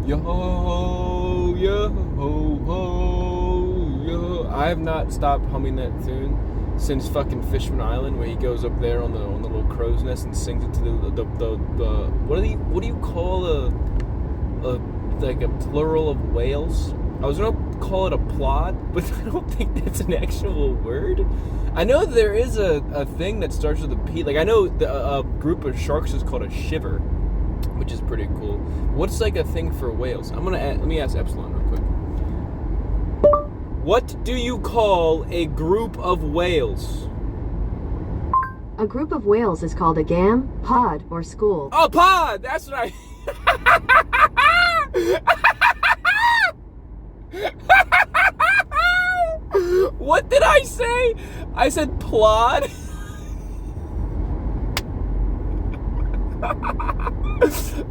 Yo, yo, ho, ho, yo. I have not stopped humming that tune since fucking Fishman Island, where he goes up there on the little crow's nest and sings it to the what do you call a plural of whales? I was gonna call it a plod, but I don't think that's an actual word. I know there is a thing that starts with a P. Like I know a group of sharks is called a shiver, which is pretty cool. What's like a thing for whales? Let me ask Epsilon real quick. What do you call a group of whales? A group of whales is called a gam, pod, or school. Oh, pod! That's what I... What did I say? I said plod?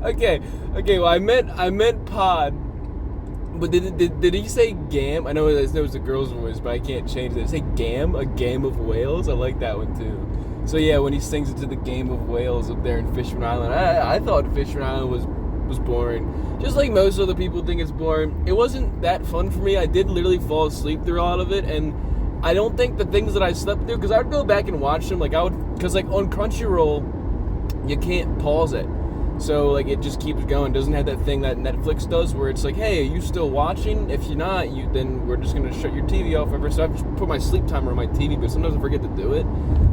Okay, well I meant pod. But did he say gam? I know it was a girl's voice, but I can't change it. Did he say gam? A game of whales? I like that one too. So yeah, when he sings it to the game of whales up there in Fishman Island, I thought Fishman Island was boring. Just like most other people think it's boring. It wasn't that fun for me. I did literally fall asleep through a lot of it, and I don't think the things that I slept through, because I would go back and watch them, because on Crunchyroll, you can't pause it. So, like, it just keeps going. It doesn't have that thing that Netflix does where it's like, hey, are you still watching? If you're not, then we're just going to shut your TV off. So I just put my sleep timer on my TV, but sometimes I forget to do it.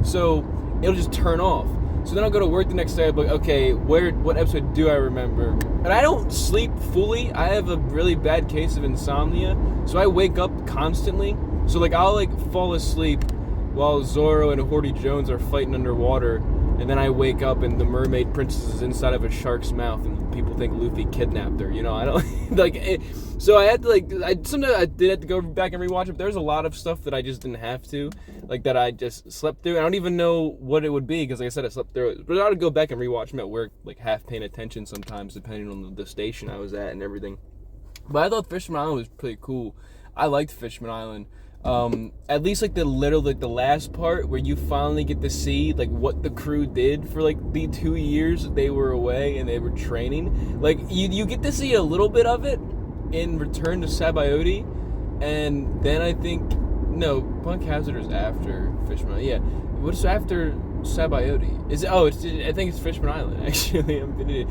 So it'll just turn off. So then I'll go to work the next day. I'll be like, okay, what episode do I remember? And I don't sleep fully. I have a really bad case of insomnia. So I wake up constantly. So, like, I'll, like, fall asleep while Zoro and Horty Jones are fighting underwater. And then I wake up and the mermaid princess is inside of a shark's mouth and people think Luffy kidnapped her. You know, I don't like it. So I had to sometimes I did have to go back and rewatch it. But there's a lot of stuff that I just didn't have to, like that I just slept through. I don't even know what it would be because, like I said, I slept through it. But I would go back and rewatch them at work, like half paying attention sometimes, depending on the station I was at and everything. But I thought Fishman Island was pretty cool. I liked Fishman Island. At least like the last part where you finally get to see like what the crew did for like the 2 years they were away and they were training. Like you get to see a little bit of it in Return to Sabaody, and then I think Punk Hazard is after Fishman. Yeah, what's after Sabaody? I think it's Fishman Island actually. I'm an idiot.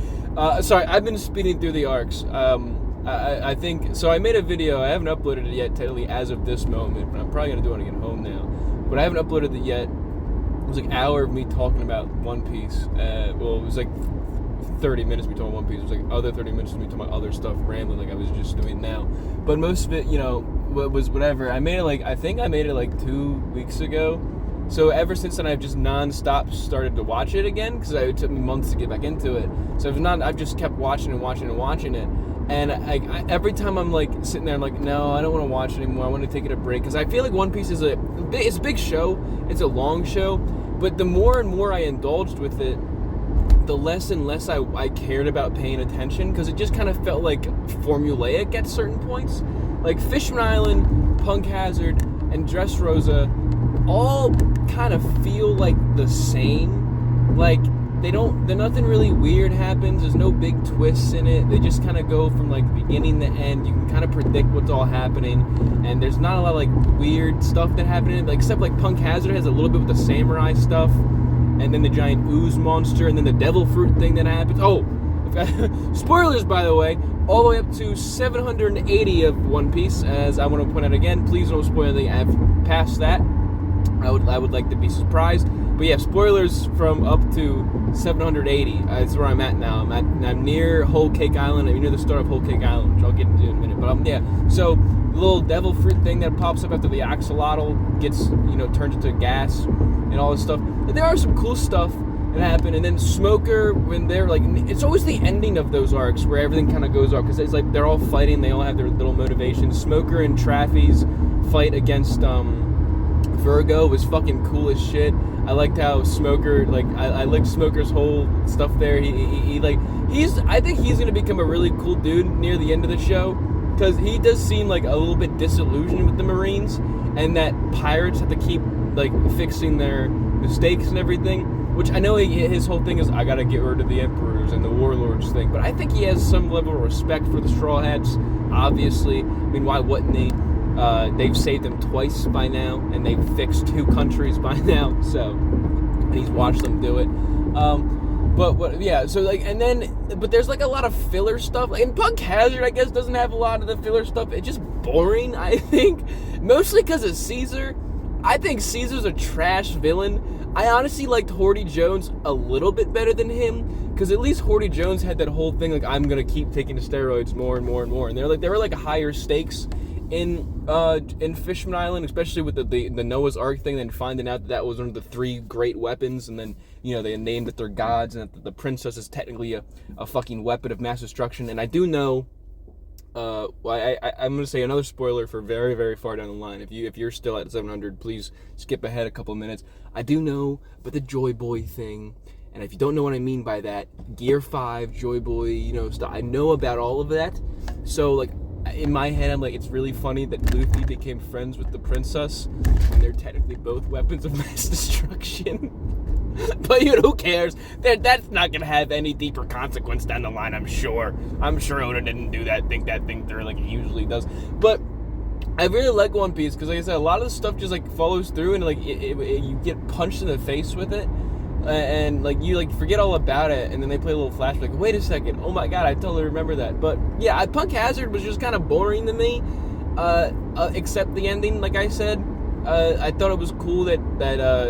Sorry, I've been speeding through the arcs. I think so. I made a video. I haven't uploaded it yet, technically, as of this moment. But I'm probably gonna do it when I get home now. But I haven't uploaded it yet. It was like an hour of me talking about One Piece. Well, it was like 30 minutes of me talking One Piece. It was like other 30 minutes of me talking about other stuff, rambling like I was just doing now. But most of it, was whatever. I think I made it like 2 weeks ago. So ever since then, I've just non-stop started to watch it again because it took me months to get back into it. So I've just kept watching it. And every time I'm like sitting there, I'm like, no, I don't want to watch it anymore. I want to take it a break because I feel like One Piece it's a big show. It's a long show, but the more and more I indulged with it, the less and less I cared about paying attention because it just kind of felt like formulaic at certain points. Like Fishman Island, Punk Hazard, and Dressrosa all kind of feel like the same. Like nothing really weird happens. There's no big twists in it. They just kind of go from like beginning to end. You can kind of predict what's all happening, and there's not a lot of like weird stuff that happened. Like except like Punk Hazard has a little bit with the samurai stuff, and then the giant ooze monster, and then the devil fruit thing that happens. Oh, spoilers by the way, all the way up to 780 of One Piece. As I want to point out again, please don't spoil anything. I've passed that. I would like to be surprised. But yeah, spoilers from up to 780. That's where I'm at now. I'm near Whole Cake Island. I'm near the start of Whole Cake Island, which I'll get into in a minute. But yeah, so the little devil fruit thing that pops up after the axolotl gets, turns into gas and all this stuff. And there are some cool stuff that happen. And then Smoker, when they're like, it's always the ending of those arcs where everything kind of goes off because it's like they're all fighting. They all have their little motivations. Smoker and Traffy's fight against Virgo was fucking cool as shit. I liked how Smoker, I liked Smoker's whole stuff there. I think he's gonna become a really cool dude near the end of the show because he does seem like a little bit disillusioned with the Marines and that pirates have to keep like fixing their mistakes and everything. which I know his whole thing is, I gotta get rid of the emperors and the warlords thing, but I think he has some level of respect for the Straw Hats, obviously. I mean, why wouldn't he? They've saved him twice by now, and they've fixed 2 countries by now, so, and he's watched them do it. But there's like a lot of filler stuff. And Punk Hazard, I guess, doesn't have a lot of the filler stuff. It's just boring, I think. Mostly because of Caesar. I think Caesar's a trash villain. I honestly liked Horty Jones a little bit better than him, because at least Horty Jones had that whole thing, like, I'm gonna keep taking the steroids more and more and more. And there were like higher stakes in Fishman Island, especially with the Noah's Ark thing, and finding out that was one of the 3 great weapons, and then, you know, they named it their gods, and that the princess is technically a fucking weapon of mass destruction. And I do know, I'm gonna say another spoiler for very, very far down the line. If you're still at 700, please skip ahead a couple minutes. I do know, but the Joy Boy thing, and if you don't know what I mean by that, Gear 5, Joy Boy, you know, stuff, I know about all of that. So, like, in my head, I'm like, it's really funny that Luffy became friends with the princess when they're technically both weapons of mass destruction. But, you know, who cares? That's not gonna have any deeper consequence down the line, I'm sure. I'm sure Oda didn't do that thing through like he usually does. But I really like One Piece because, like I said, a lot of the stuff just like follows through, and like you get punched in the face with it. And like you like forget all about it, and then they play a little flashback. Wait a second! Oh my god, I totally remember that. But yeah, Punk Hazard was just kind of boring to me, except the ending. Like I said, I thought it was cool that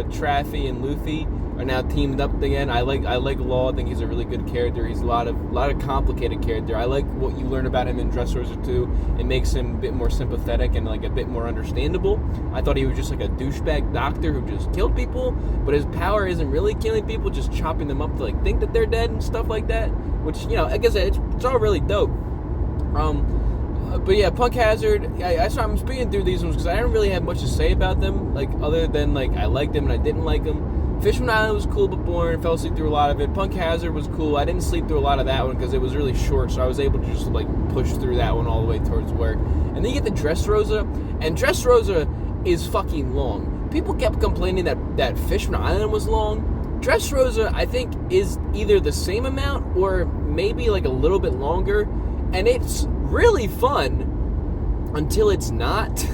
Traffy and Luffy are now teamed up again. I like Law. I think he's a really good character. He's a lot of complicated character. I like what you learn about him in Dressrosa 2. It makes him a bit more sympathetic and like a bit more understandable. I thought he was just like a douchebag doctor who just killed people, but his power isn't really killing people, just chopping them up to like think that they're dead and stuff like that. Which, you know, I guess it's all really dope. But yeah, Punk Hazard, I'm speaking through these ones because I don't really have much to say about them, like other than like I liked them and I didn't like them. Fishman Island was cool but boring. Fell asleep through a lot of it. Punk Hazard was cool. I didn't sleep through a lot of that one because it was really short, so I was able to just like push through that one all the way towards work. And then you get the Dressrosa, and Dressrosa is fucking long. People kept complaining that Fishman Island was long. Dressrosa, I think, is either the same amount or maybe like a little bit longer, and it's really fun until it's not.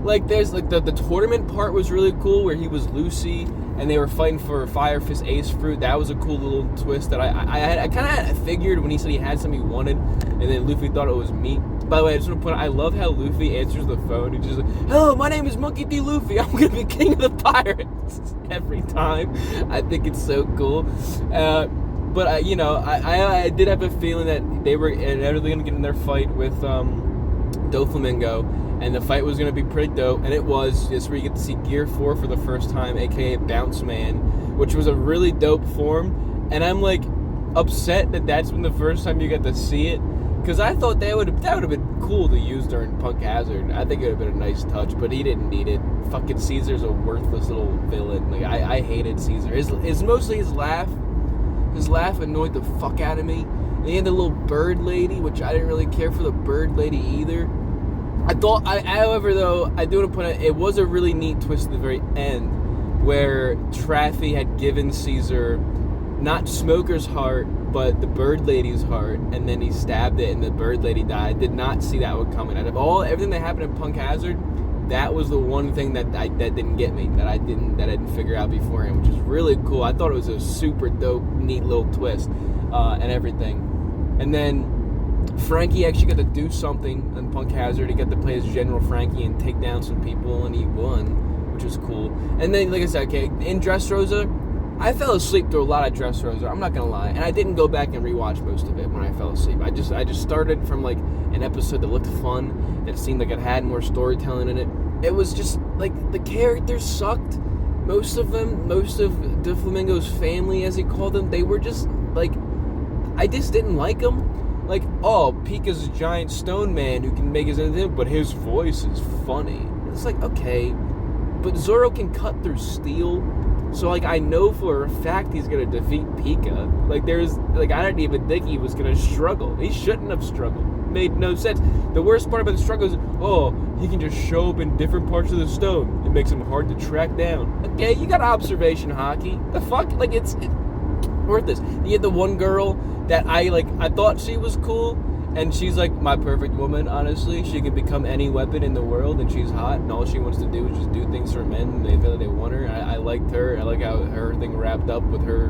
Like, there's like the tournament part was really cool where he was Lucy and they were fighting for Fire Fist Ace Fruit. That was a cool little twist that I kind of had figured when he said he had something he wanted, and then Luffy thought it was meat. By the way, I just want to point out, I love how Luffy answers the phone. He's just like, hello, my name is Monkey D. Luffy. I'm going to be king of the pirates. Every time. I think it's so cool. But, I did have a feeling that they were inevitably going to get in their fight with Doflamingo. And the fight was going to be pretty dope. And it was. It's where you get to see Gear 4 for the first time, a.k.a. Bounce Man, which was a really dope form. And I'm, like, upset that that's been the first time you get to see it. Because I thought that would have been cool to use during Punk Hazard. I think it would have been a nice touch, but he didn't need it. Fucking Caesar's a worthless little villain. Like, I hated Caesar. It's mostly his laugh. His laugh annoyed the fuck out of me. And he had the little bird lady, which I didn't really care for the bird lady either. However, though, I do want to point out, it was a really neat twist at the very end, where Traffy had given Caesar not Smoker's heart, but the bird lady's heart, and then he stabbed it, and the bird lady died. Did not see that one coming. Out of everything that happened in Punk Hazard, that was the one thing that didn't get me, that I didn't figure out beforehand, which is really cool. I thought it was a super dope, neat little twist, and everything. And then Frankie actually got to do something in Punk Hazard. He got to play as General Frankie and take down some people, and he won, which was cool. And then, like I said, okay, in Dressrosa, I fell asleep through a lot of Dressrosa, I'm not gonna lie, and I didn't go back and rewatch most of it when I fell asleep. I just started from like an episode that looked fun, that seemed like it had more storytelling in it. It was just like the characters sucked. Most of Doflamingo's family, as he called them, they were just like, I just didn't like them. Like, oh, Pika's a giant stone man who can make his own thing, but his voice is funny. It's like, okay, but Zoro can cut through steel. So, like, I know for a fact he's going to defeat Pika. Like, I didn't even think he was going to struggle. He shouldn't have struggled. made no sense. The worst part about the struggle is, oh, he can just show up in different parts of the stone. It makes him hard to track down. Okay, you got observation hockey. The fuck? Like, it's worth this. You had the one girl that I thought she was cool, and she's like my perfect woman, honestly. She can become any weapon in the world, and she's hot, and all she wants to do is just do things for men, and they feel like they want her. I liked her. I like how her thing wrapped up with her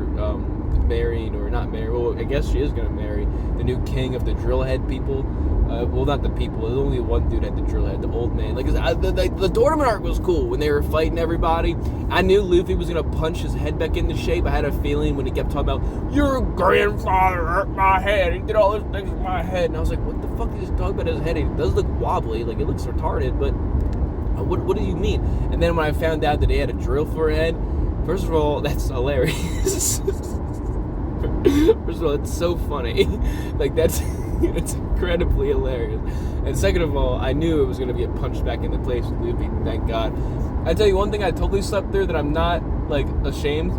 marrying, or not married, well, I guess she is going to marry the new king of the drillhead people. Well, not the people. There's only one dude had the drillhead, the old man. Like, the tournament arc was cool when they were fighting everybody. I knew Luffy was going to punch his head back into shape. I had a feeling when he kept talking about, your grandfather hurt my head. He did all those things with my head. And I was like, what the fuck is he talking about his head? It does look wobbly. Like, it looks retarded, but what do you mean? And then when I found out that he had a drill for a head, first of all, that's hilarious. First of all, it's so funny. Like, it's incredibly hilarious. And second of all, I knew it was going to get punched back into place with Luffy, thank God. I tell you one thing I totally slept through that I'm not, ashamed.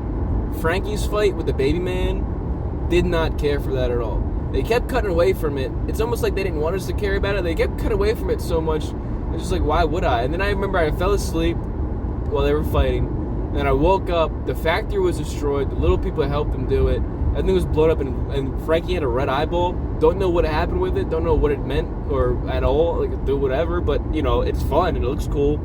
Frankie's fight with the baby man, did not care for that at all. They kept cutting away from it. It's almost like they didn't want us to care about it. They kept cutting away from it so much. It's just like, why would I? And then I remember I fell asleep while they were fighting. And I woke up, the factory was destroyed, the little people helped them do it. Everything was blown up, and Frankie had a red eyeball. Don't know what happened with it. Don't know what it meant or at all. Do whatever, but it's fun and it looks cool.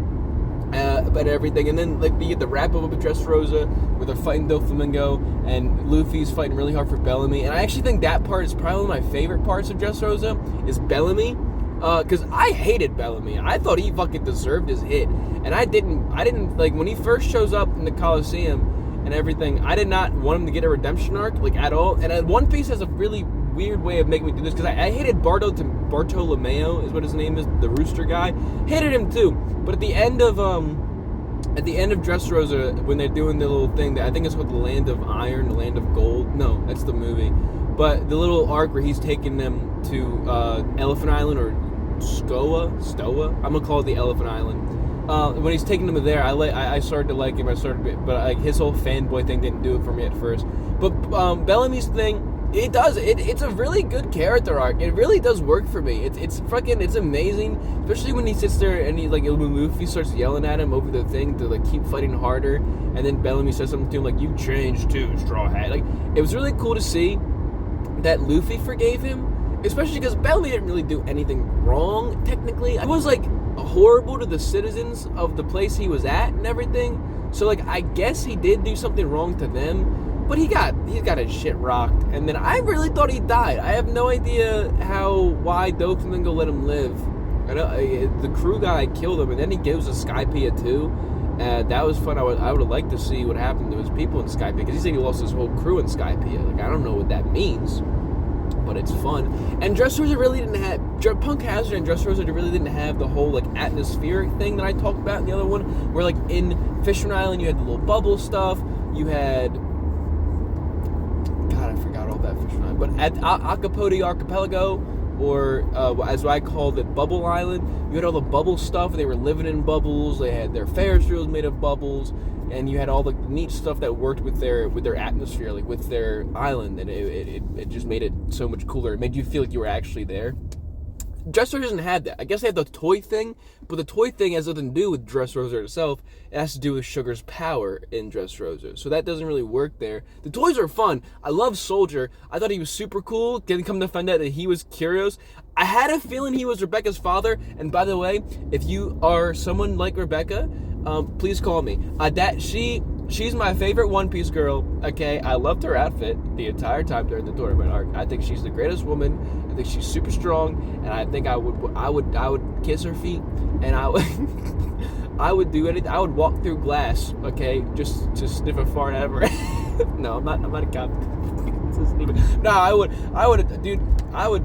But everything, and then you get the wrap up with Dressrosa, where they're fighting Doflamingo, and Luffy's fighting really hard for Bellamy. And I actually think that part is probably one of my favorite parts of Dressrosa is Bellamy, because I hated Bellamy. I thought he fucking deserved his hit, and I didn't when he first shows up in the Coliseum and everything, I did not want him to get a redemption arc, at all. And One Piece has a really weird way of making me do this, because I hated Bartolomeo, is what his name is, the rooster guy. Hated him too. But at the end of Dressrosa, when they're doing the little thing that I think is called the Land of Iron, the Land of Gold. No, that's the movie. But the little arc where he's taking them to Elephant Island, or Stoa. I'm gonna call it the Elephant Island. When he's taking them there, I started to like him. But his whole fanboy thing didn't do it for me at first. But Bellamy's thing, it does. It's a really good character arc. It really does work for me. It's amazing, especially when he sits there and when Luffy starts yelling at him over the thing to keep fighting harder, and then Bellamy says something to him "You changed too, Straw Hat." It was really cool to see that Luffy forgave him, especially because Bellamy didn't really do anything wrong technically. It was horrible to the citizens of the place he was at and everything. So I guess he did do something wrong to them, but he got his shit rocked. And then I really thought he died. I have no idea why Doflamingo let him live. I know the crew guy killed him, and then he gives a Skypiea too. That was fun. I would have liked to see what happened to his people in Skypiea, because he said he lost his whole crew in Skypiea. I don't know what that means, but it's fun. And Dressrosa really didn't have Punk Hazard, and Dressrosa really didn't have the whole atmospheric thing that I talked about in the other one, where in Fishman Island you had the little bubble stuff, you had, God, I forgot all that Fishman Island, but at Acapulco Archipelago, or as I called it, Bubble Island, you had all the bubble stuff. They were living in bubbles. They had their Ferris wheels made of bubbles, and you had all the neat stuff that worked with their atmosphere, with their island, and it just made it so much cooler. It made you feel like you were actually there. Dressrosa doesn't have that. I guess they have the toy thing, but the toy thing has nothing to do with Dressrosa itself. It has to do with Sugar's power in Dressrosa, so that doesn't really work there. The toys are fun. I love Soldier. I thought he was super cool. Didn't come to find out that he was Curios. I had a feeling he was Rebecca's father, and by the way, if you are someone like Rebecca, please call me. She's my favorite One Piece girl, okay? I loved her outfit the entire time during the tournament arc. I think she's the greatest woman. I think she's super strong, and I think I would kiss her feet, and I would do anything. I would walk through glass, okay, just to sniff a fart out of her. No, I'm not a cop. No, I would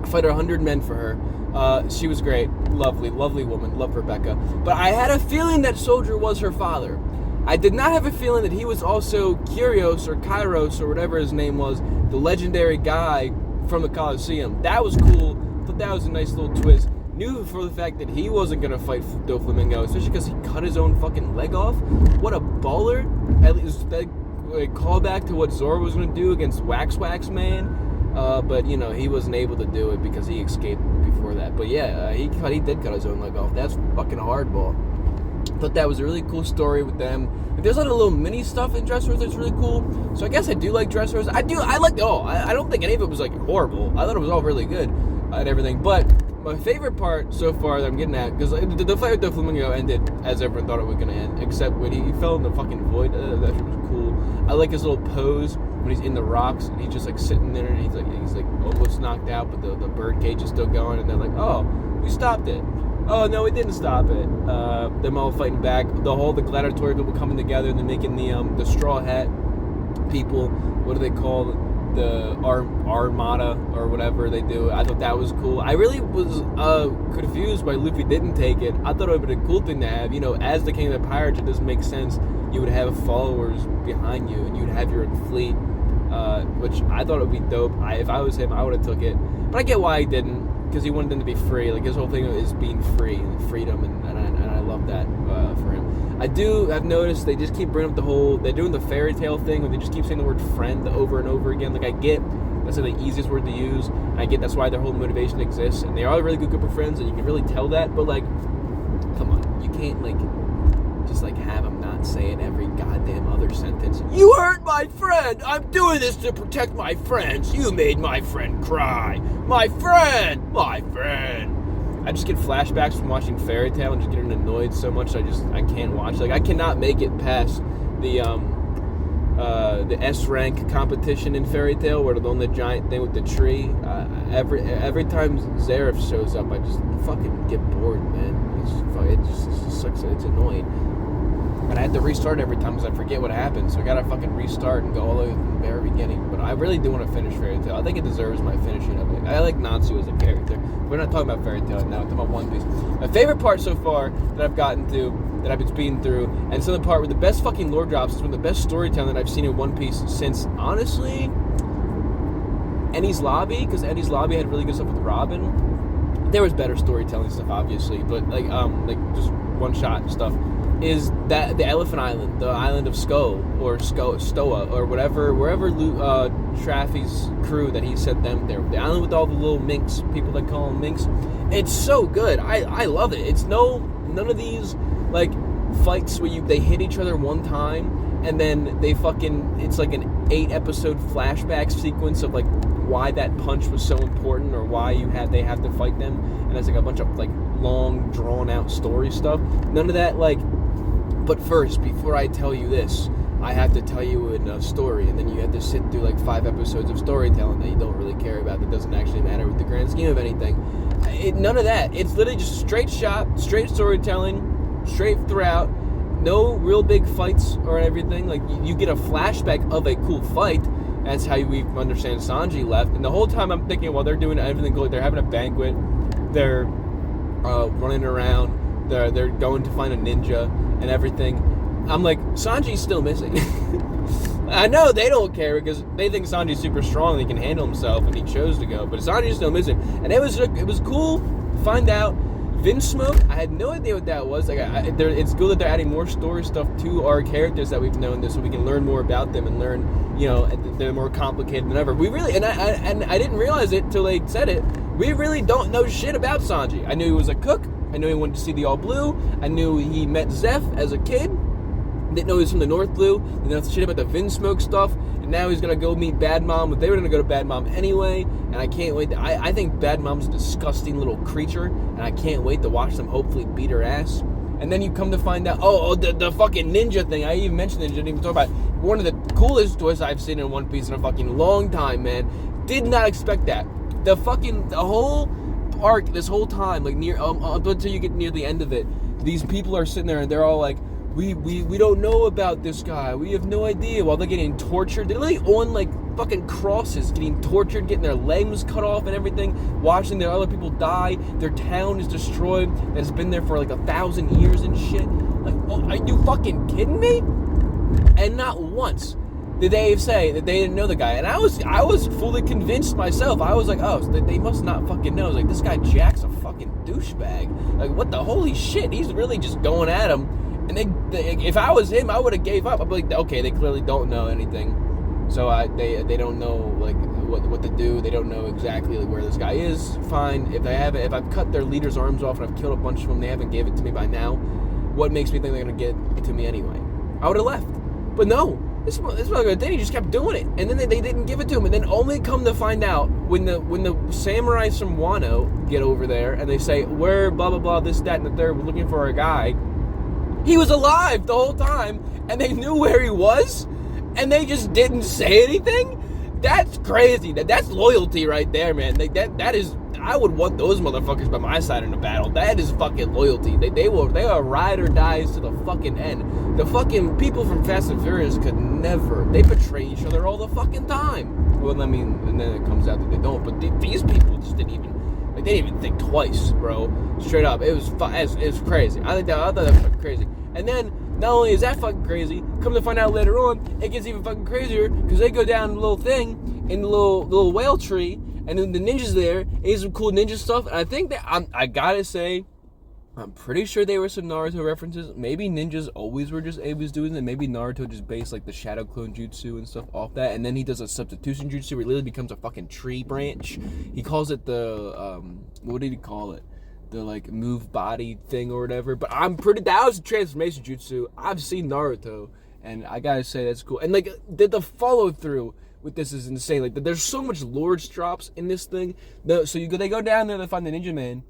fight 100 men for her. She was great, lovely woman, love Rebecca. But I had a feeling that Soldier was her father. I did not have a feeling that he was also Curios or Kairos or whatever his name was, the legendary guy from the Coliseum. That was cool, but that was a nice little twist. Knew for the fact that he wasn't going to fight Doflamingo, especially because he cut his own fucking leg off. What a baller. At least that callback to what Zoro was going to do against Wax Man. but you know, he wasn't able to do it because he escaped before that. But yeah, he did cut his own leg off. That's fucking hardball. Thought that was a really cool story with them. There's a lot of little mini stuff in Dressrosa that's really cool. So I guess I do like Dressrosa. I liked it all. I don't think any of it was like horrible. I thought it was all really good and everything. But my favorite part so far that I'm getting at, because the fight with the flamingo ended as everyone thought it was gonna end, except when he fell in the fucking void. That shit was cool. I like his little pose when he's in the rocks and he's just like sitting there and he's like almost knocked out, but the bird cage is still going, and they're like, oh, we stopped it. Oh no, we didn't stop it. Them all fighting back. The gladiatorial people coming together and they're making the straw hat people. What do they call the armada or whatever they do? I thought that was cool. I really was confused why Luffy didn't take it. I thought it would have been a cool thing to have. You know, as the king of the pirates, it doesn't make sense. You would have followers behind you and you'd have your own fleet, which I thought it would be dope. If I was him, I would have took it. But I get why he didn't. Because he wanted them to be free. Like, his whole thing is being free and freedom, and I love that for him. I do have noticed they just keep bringing up they're doing the fairy tale thing where they just keep saying the word friend over and over again. Like, I get that's like the easiest word to use, and I get that's why their whole motivation exists, and they are a really good group of friends, and you can really tell that, but like, come on, you can't like just like have them not say it every goddamn other sentence. You hurt my friend! I'm doing this to protect my friends! You made my friend cry! My friend! My friend! I just get flashbacks from watching Fairy Tail and just getting annoyed so much I can't watch. Like, I cannot make it past the S rank competition in Fairy Tail where they're on the giant thing with the tree. Every time Zareth shows up, I just fucking get bored, man. It just sucks. It's annoying. And I had to restart every time because I forget what happened. So I gotta fucking restart and go all the way from the very beginning. But I really do want to finish Fairy Tail. I think it deserves my finishing of it. I like Natsu as a character. We're not talking about Fairy Tail now. We're talking about One Piece. My favorite part so far that I've gotten to, that I've been speeding through, and some of the part where the best fucking lore drops is one of the best storytelling that I've seen in One Piece since, honestly, Enies Lobby, because Enies Lobby had really good stuff with Robin. There was better storytelling stuff, obviously, but like just one-shot stuff. Is that the Elephant Island, the island of Sko, or Stoa, or whatever, wherever Traffy's crew that he sent them there. The island with all the little minks, people that call them minks. It's so good. I love it. It's none of these like fights where they hit each other one time and then it's like an 8-episode flashback sequence of like why that punch was so important or why they have to fight them, and it's like a bunch of like long drawn out story stuff. None of that like. But first, before I tell you this, I have to tell you a story, and then you have to sit through like 5 episodes of storytelling that you don't really care about, that doesn't actually matter with the grand scheme of anything. None of that. It's literally just straight shot, straight storytelling, straight throughout. No real big fights or everything. Like, you get a flashback of a cool fight. That's how we understand Sanji left. And the whole time I'm thinking, while they're doing everything cool, they're having a banquet, they're running around, they're going to find a ninja and everything. I'm like, Sanji's still missing. I know they don't care because they think Sanji's super strong and he can handle himself and he chose to go, but Sanji's still missing. And it was cool to find out. Vinsmoke, I had no idea what that was. Like, it's cool that they're adding more story stuff to our characters that we've known this, so we can learn more about them and learn, you know, they're more complicated than ever. We really, and I didn't realize it till they said it. We really don't know shit about Sanji. I knew he was a cook. I knew he wanted to see the All Blue. I knew he met Zeph as a kid. Didn't know he was from the North Blue. Didn't know shit about the Vinsmoke stuff. And now he's gonna go meet Bad Mom. But they were gonna go to Bad Mom anyway. And I can't wait. I think Bad Mom's a disgusting little creature. And I can't wait to watch them hopefully beat her ass. And then you come to find out, the fucking ninja thing. I even mentioned it. Didn't even talk about it. One of the coolest twists I've seen in One Piece in a fucking long time, man. Did not expect that. The whole arc, this whole time, like near up until you get near the end of it, these people are sitting there and they're all like, we don't know about this guy. We have no idea. While they're getting tortured, they're literally on like fucking crosses, getting tortured, getting their legs cut off and everything, watching their other people die. Their town is destroyed. That has been there for like 1,000 years and shit. Like, are you fucking kidding me? And not once did they say that they didn't know the guy. And I was fully convinced myself. I was like, oh, so they must not fucking know. I was like, this guy Jack's a fucking douchebag. Like, what the holy shit? He's really just going at him. And they if I was him, I would have gave up. I'd be like, okay, they clearly don't know anything. So they don't know like what to do. They don't know exactly like, where this guy is. Fine. If I've cut their leader's arms off and I've killed a bunch of them, they haven't gave it to me by now. What makes me think they're gonna get it to me anyway? I would have left. But no, this motherfucker, he just kept doing it, and then they didn't give it to him, and then only come to find out when the samurais from Wano get over there and they say, we're blah blah blah, this, that, and the third, we're looking for a guy. He was alive the whole time, and they knew where he was, and they just didn't say anything. That's crazy. That's loyalty right there, man. That is. I would want those motherfuckers by my side in a battle. That is fucking loyalty. They are ride or dies to the fucking end. The fucking people from Fast and Furious could never. They betray each other all the fucking time. Well, I mean, and then it comes out that they don't. But these people just didn't even think twice, bro. Straight up, it was crazy. I thought that was fucking crazy. And then not only is that fucking crazy, come to find out later on, it gets even fucking crazier because they go down the little thing in the little whale tree. And then the ninjas there, and some cool ninja stuff. And I think that, I gotta say, I'm pretty sure they were some Naruto references. Maybe ninjas always were just Abe's doing it. Maybe Naruto just based like the shadow clone jutsu and stuff off that. And then he does a substitution jutsu where he literally becomes a fucking tree branch. He calls it the, what did he call it? The like move body thing or whatever. But that was a transformation jutsu. I've seen Naruto, and I gotta say that's cool. And like the follow through with this is insane. Like there's so much lore drops in this thing. So they go down there to find the Ninja Man,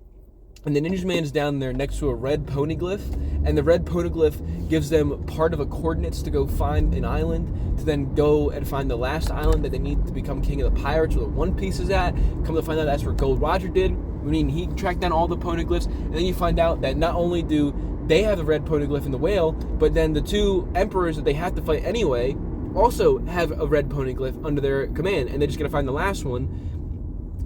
and the Ninja Man is down there next to a red poneglyph, and the red poneglyph gives them part of a coordinates to go find an island, to then go and find the last island that they need to become king of the pirates, where the One Piece is at. Come to find out that's where Gold Roger did. I mean, he tracked down all the poneglyphs, and then you find out that not only do they have the red poneglyph in the whale, but then the two emperors that they have to fight anyway also have a red poneglyph under their command, and they're just gonna find the last one,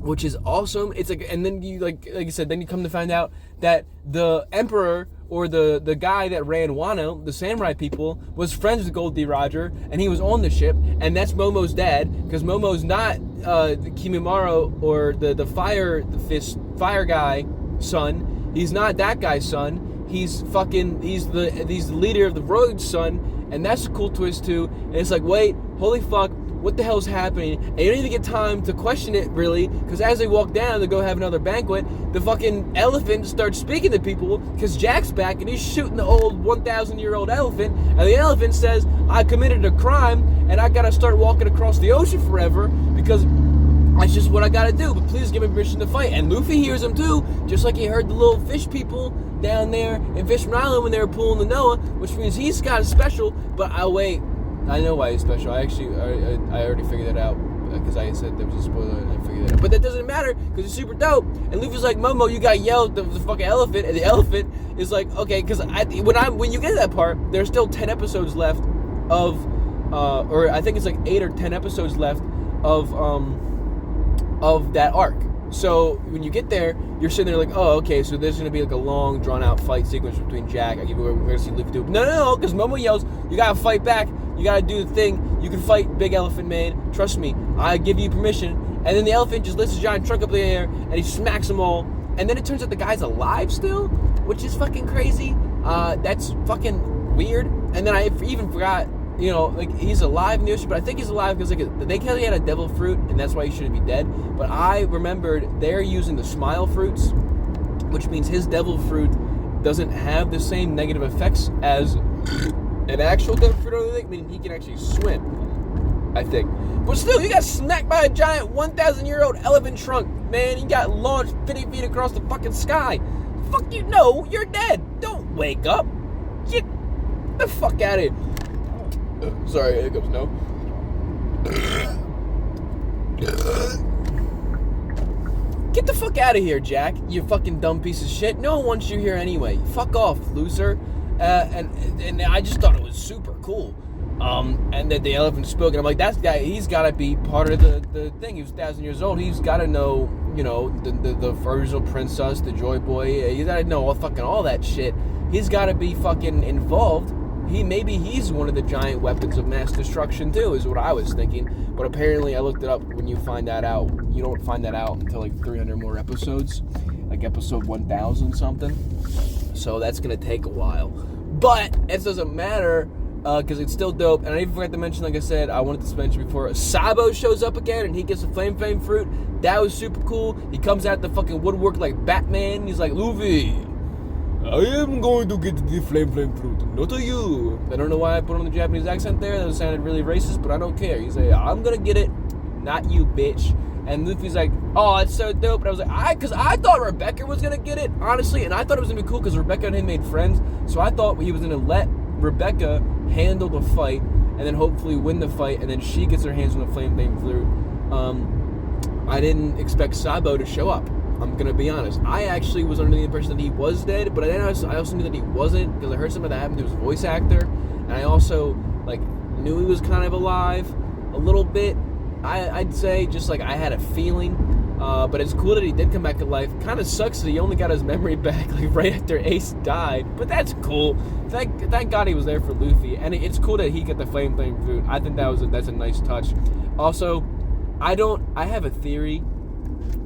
which is awesome. It's like, and then you like I said, then you come to find out that the emperor or the guy that ran Wano, the samurai people, was friends with Gold D. Roger, and he was on the ship, and that's Momo's dad, because Momo's not Kimimaro or the fire guy son. He's not that guy's son. He's the leader of the rogue's son. And that's a cool twist too. And it's like, wait, holy fuck, what the hell's happening? And you don't even get time to question it really, because as they walk down to go have another banquet, the fucking elephant starts speaking to people, because Jack's back and he's shooting the old 1,000-year-old elephant, and the elephant says, I committed a crime and I gotta start walking across the ocean forever because that's just what I gotta do, but please give me permission to fight. And Luffy hears him too, just like he heard the little fish people down there in Fishman Island when they were pulling the Noah, which means he's got a special. But I know why he's special. I already figured that out because I said there was a spoiler and I figured that out. But that doesn't matter because it's super dope. And Luffy's like, Momo, you got yelled at the fucking elephant, and the elephant is like, okay, because when you get to that part, there's still 10 episodes left of, or I think it's like 8 or 10 episodes left of that arc. So when you get there, you're sitting there like, oh, okay, so there's going to be like a long, drawn-out fight sequence between Jack. We're going to see Luffy do it. No, because Momo yells, you got to fight back. You got to do the thing. You can fight Big Elephant Man. Trust me. I give you permission. And then the elephant just lifts his giant trunk up in the air, and he smacks them all. And then it turns out the guy's alive still, which is fucking crazy. That's fucking weird. And then I even forgot, like he's alive in the ocean, but I think he's alive because they tell he had a devil fruit, and that's why he shouldn't be dead. But I remembered they're using the smile fruits, which means his devil fruit doesn't have the same negative effects as an actual devil fruit or anything, meaning he can actually swim, I think. But still, you got smacked by a giant 1,000-year-old elephant trunk, man. You got launched 50 feet across the fucking sky. Fuck you, no, you're dead. Don't wake up. Get the fuck out of here. Sorry, hiccups, no. Get the fuck out of here, Jack, you fucking dumb piece of shit. No one wants you here anyway. Fuck off, loser. And I just thought it was super cool. And that the elephant spoke, and I'm like, that guy, he's got to be part of the thing. He was 1,000 years old. He's got to know, the original princess, the Joy Boy. He's got to know all that shit. He's got to be fucking involved. Maybe he's one of the giant weapons of mass destruction too, is what I was thinking. But apparently I looked it up. When you find that out, you don't find that out until like 300 more episodes, like episode 1,000 something. So that's gonna take a while. But it doesn't matter because it's still dope. And I even forgot to mention, like I said, I wanted to mention before, Sabo shows up again, and he gets a flame fruit. That was super cool. He comes out the fucking woodwork like Batman. He's like, Luffy, I am going to get the flame fruit, not you. I don't know why I put on the Japanese accent there. That sounded really racist, but I don't care. He's like, I'm gonna get it, not you, bitch. And Luffy's like, oh, that's so dope. And I was like, because I thought Rebecca was gonna get it, honestly, and I thought it was gonna be cool because Rebecca and him made friends. So I thought he was gonna let Rebecca handle the fight and then hopefully win the fight, and then she gets her hands on the flame fruit. I didn't expect Sabo to show up. I'm gonna be honest. I actually was under the impression that he was dead, but I also knew that he wasn't because I heard something that happened to his voice actor, and I also knew he was kind of alive a little bit. I'd say just I had a feeling, but it's cool that he did come back to life. Kind of sucks that he only got his memory back right after Ace died, but that's cool. Thank God he was there for Luffy, and it's cool that he got the flame fruit. I think that's a nice touch. Also, I have a theory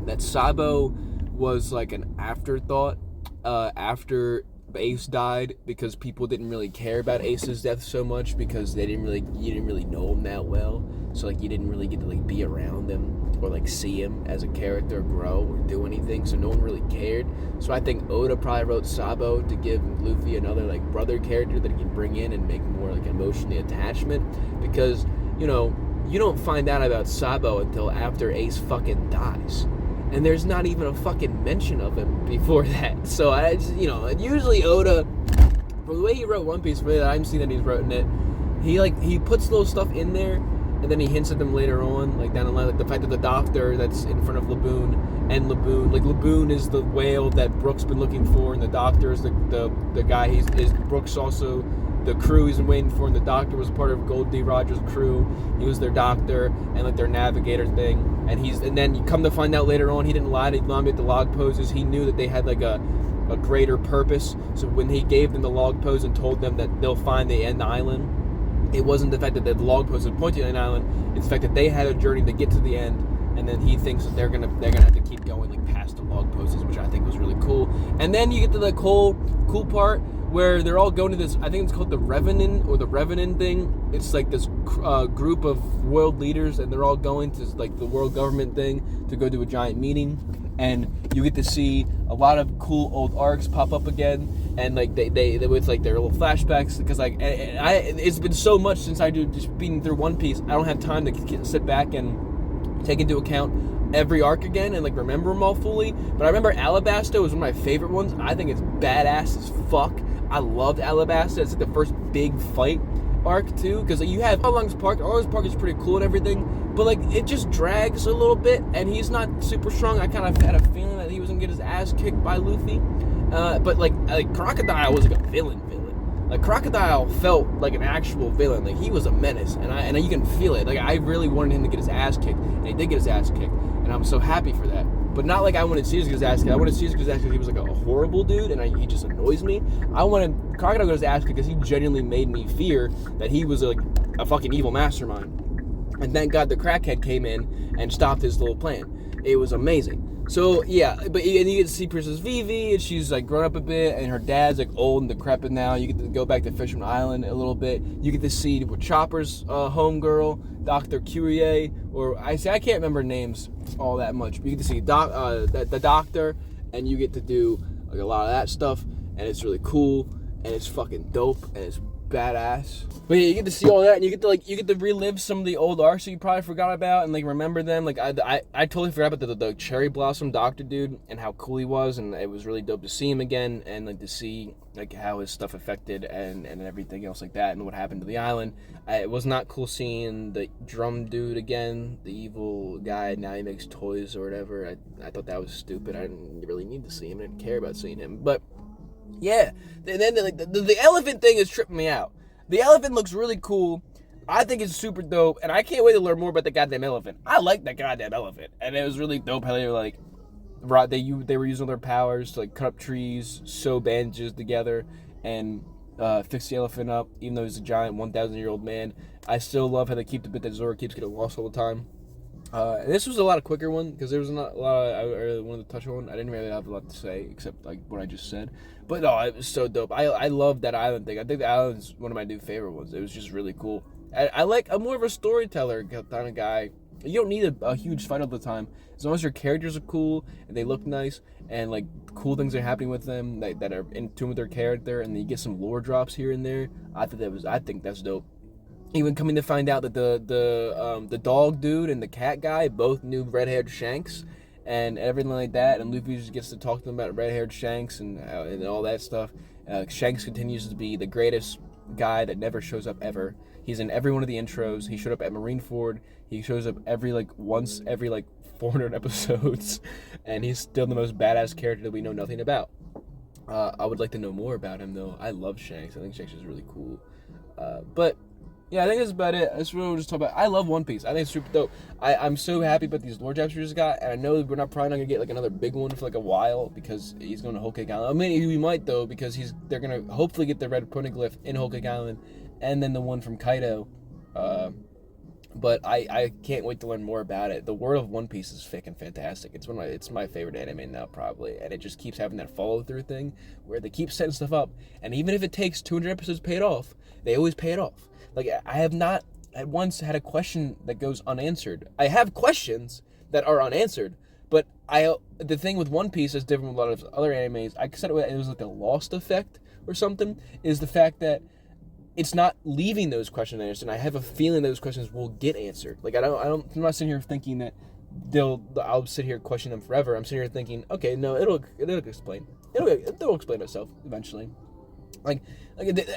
that Sabo was an afterthought after Ace died, because people didn't really care about Ace's death so much because you didn't really know him that well. So you didn't really get to be around him or see him as a character grow or do anything. So no one really cared. So I think Oda probably wrote Sabo to give Luffy another brother character that he can bring in and make more emotionally attachment, because you don't find out about Sabo until after Ace fucking dies. And there's not even a fucking mention of him before that. So usually Oda, from the way he wrote One Piece, really, I haven't seen that he's written it. He puts little stuff in there, and then he hints at them later on, down the line, the fact that the doctor that's in front of Laboon, and Laboon is the whale that Brook's been looking for, and the doctor is the guy. Is Brook's also the crew he's been waiting for, and the doctor was part of Gold D. Rogers' crew. He was their doctor and their navigator thing. And then you come to find out later on, he didn't lie. He lied at the log poses. He knew that they had a greater purpose. So when he gave them the log pose and told them that they'll find the end island, it wasn't the fact that the log pose would point to the end island. It's the fact that they had a journey to get to the end. And then he thinks that they're gonna have to keep going past the log poses, which I think was really cool. And then you get to the cool part where they're all going to this, I think it's called the Revenant, or the Revenant thing. It's this group of world leaders, and they're all going to the world government thing to go to a giant meeting. And you get to see a lot of cool old arcs pop up again, and they with their little flashbacks, because it's been so much since I do just beating through One Piece. I don't have time to sit back and take into account every arc again and remember them all fully. But I remember Alabasta was one of my favorite ones. I think it's badass as fuck. I loved Alabasta. It's the first big fight arc too, because you have Arlong's Park. Arlong's Park is pretty cool and everything, but it just drags a little bit, and he's not super strong. I kind of had a feeling that he was gonna get his ass kicked by Luffy, but Crocodile was a villain. Crocodile felt like an actual villain. He was a menace, and you can feel it. I really wanted him to get his ass kicked, and he did get his ass kicked, and I'm so happy for that. But not I wanted Caesar to get his ass kicked. I wanted Caesar to get his ass kicked because he was a horrible dude, and he just annoys me. I wanted Crocodile to get his ass kicked because he genuinely made me fear that he was a fucking evil mastermind. And thank God the crackhead came in and stopped his little plan. It was amazing. So yeah, and you get to see Princess Vivi, and she's grown up a bit, and her dad's old and decrepit now. You get to go back to Fishman Island a little bit. You get to see Chopper's homegirl, Dr. Curie, or I can't remember names all that much. But you get to see the doctor, and you get to do a lot of that stuff, and it's really cool, and it's fucking dope, and it's badass. But yeah, you get to see all that, and you get to relive some of the old arcs that you probably forgot about, and remember them. I totally forgot about the cherry blossom doctor dude and how cool he was, and it was really dope to see him again, and to see how his stuff affected and everything else that, and what happened to the island. It was not cool seeing the drum dude again, the evil guy. Now he makes toys or whatever. I thought that was stupid. I didn't really need to see him. I didn't care about seeing him, but yeah, and then the elephant thing is tripping me out. The elephant looks really cool. I think it's super dope, and I can't wait to learn more about the goddamn elephant. I like that goddamn elephant, and it was really dope how they were they were using their powers to cut up trees, sew bandages together, and fix the elephant up. Even though he's a giant 1,000-year-old man, I still love how they keep the bit that Zoro keeps getting lost all the time. And this was a lot of quicker one because there was not a lot. I really wanted to touch on. I didn't really have a lot to say except like what I just said. But no, it was so dope. I love that island thing. I think the island's one of my new favorite ones. It was just really cool. I'm more of a storyteller kind of guy. You don't need a huge fight all the time. As long as your characters are cool and they look nice and like cool things are happening with them that are in tune with their character, and then you get some lore drops here and there. I think that's dope. Even coming to find out that the dog dude and the cat guy both knew red-haired Shanks and everything like that, and Luffy just gets to talk to them about red-haired Shanks and all that stuff. Shanks continues to be the greatest guy that never shows up ever. He's in every one of the intros. He showed up at Marineford. He shows up once every 400 episodes, and he's still the most badass character that we know nothing about. I would like to know more about him though. I love Shanks. I think Shanks is really cool. But yeah, I think that's about it. That's what we'll just talk about. I love One Piece. I think it's super dope. I'm so happy about these lore drops we just got, and I know we're probably not gonna get another big one for a while because he's going to Whole Cake Island. I mean, we might though because they're gonna hopefully get the red poneglyph in Whole Cake Island, and then the one from Kaido. But I can't wait to learn more about it. The world of One Piece is freaking fantastic. It's my favorite anime now probably, and it just keeps having that follow through thing where they keep setting stuff up, and even if it takes 200 episodes to pay it off, they always pay it off. I have not at once had a question that goes unanswered. I have questions that are unanswered, but the thing with One Piece is different with a lot of other animes. I said it was like the Lost effect or something. Is the fact that it's not leaving those questions unanswered. And I have a feeling those questions will get answered. I'm not sitting here thinking that I'll sit here question them forever. I'm sitting here thinking, okay, no, it'll explain. It'll explain itself eventually.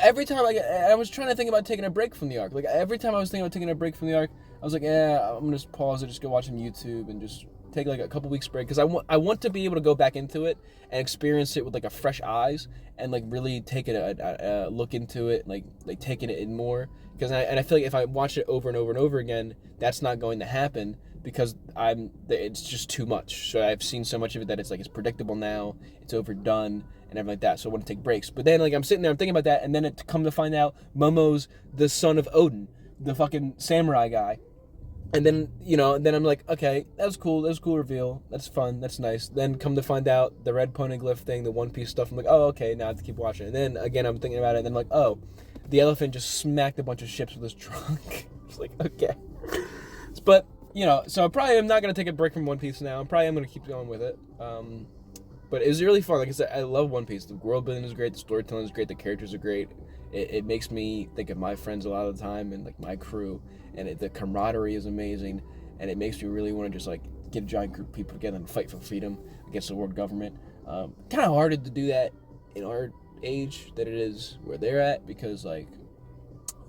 Every time I was trying to think about taking a break from the arc. Every time I was thinking about taking a break from the arc, I was like, I'm gonna just pause it, just go watch some YouTube, and just take a couple weeks break because I want to be able to go back into it and experience it with a fresh eyes and really take it a look into it, taking it in more. Because I feel like if I watch it over and over and over again, that's not going to happen because it's just too much. So I've seen so much of it that it's predictable now, it's overdone and everything like that. So I want to take breaks. But then I'm sitting there, I'm thinking about that, and then it come to find out Momo's the son of Odin, the fucking samurai guy. And then, then I'm like, okay, that was cool. That was a cool reveal. That's fun. That's nice. Then come to find out the red poneglyph thing, the One Piece stuff. I'm like, oh, okay, now I have to keep watching. And then, again, I'm thinking about it. And then I'm like, oh, the elephant just smacked a bunch of ships with his trunk. It's like, okay. But, so I probably am not going to take a break from One Piece now. I probably am going to keep going with it. But it was really fun. Like I said, I love One Piece. The world building is great. The storytelling is great. The characters are great. It makes me think of my friends a lot of the time and my crew. And the camaraderie is amazing. And it makes me really want to just get a giant group of people together and fight for freedom against the world government. Kind of hard to do that in our age that it is where they're at because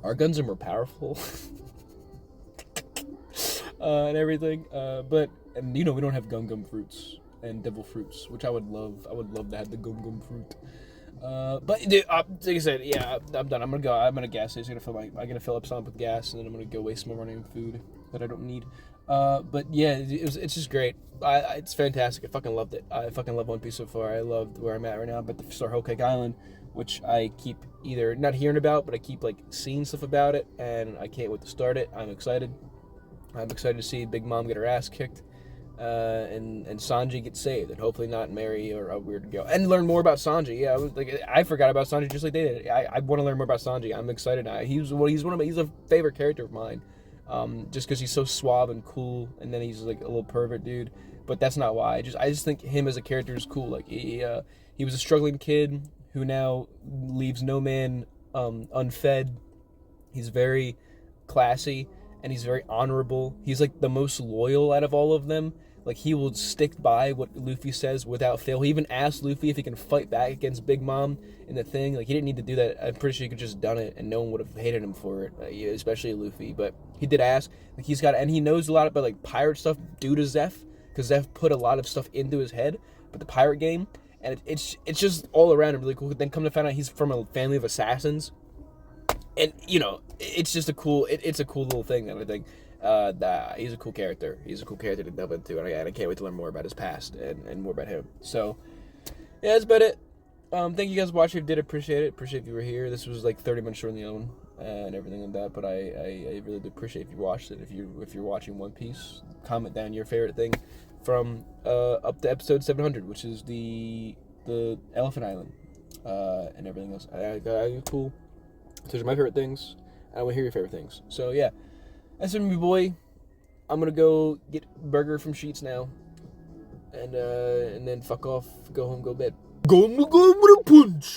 our guns are more powerful and everything. But we don't have gum fruits and devil fruits, which I would love. I would love to have the gum fruit. But dude, like I said, yeah, I'm done. I'm gonna gas station. I'm gonna fill up some with gas, and then I'm gonna go waste more money on food that I don't need. But yeah, it's just great. It's fantastic. I fucking loved it. I fucking love One Piece so far. I loved where I'm at right now. I'm about to start Whole Cake Island, which I keep either not hearing about, but I keep seeing stuff about it, and I can't wait to start it. I'm excited. I'm excited to see Big Mom get her ass kicked. And Sanji gets saved, and hopefully not marry or a weird girl, and learn more about Sanji. Yeah, I forgot about Sanji just like they did. I want to learn more about Sanji. I'm excited. He's a favorite character of mine, just because he's so suave and cool, and then he's a little pervert dude. But that's not why. I just think him as a character is cool. He was a struggling kid who now leaves no man unfed. He's very classy and he's very honorable. He's the most loyal out of all of them. He will stick by what Luffy says without fail. He even asked Luffy if he can fight back against Big Mom in the thing. He didn't need to do that. I'm pretty sure he could just done it, and no one would have hated him for it, especially Luffy. But he did ask. And he knows a lot about pirate stuff due to Zeph, because Zeph put a lot of stuff into his head. But the pirate game, and it's just all around really cool. Then come to find out he's from a family of assassins, and it's just a cool little thing that I think. That he's a cool character. He's a cool character to delve into, and I can't wait to learn more about his past and more about him. So, yeah, that's about it. Thank you guys for watching. I did appreciate it. Appreciate if you were here. This was 30 minutes shorter than the other one. and everything like that. But I really do appreciate if you watched it. If you're watching One Piece, comment down your favorite thing from up to episode 700, which is the Elephant Island, and everything else. Cool. So those are my favorite things. I want to hear your favorite things. So yeah, that's from me, boy. I'm gonna go get burger from Sheets now, and then fuck off, go home, go to bed. Go with a punch.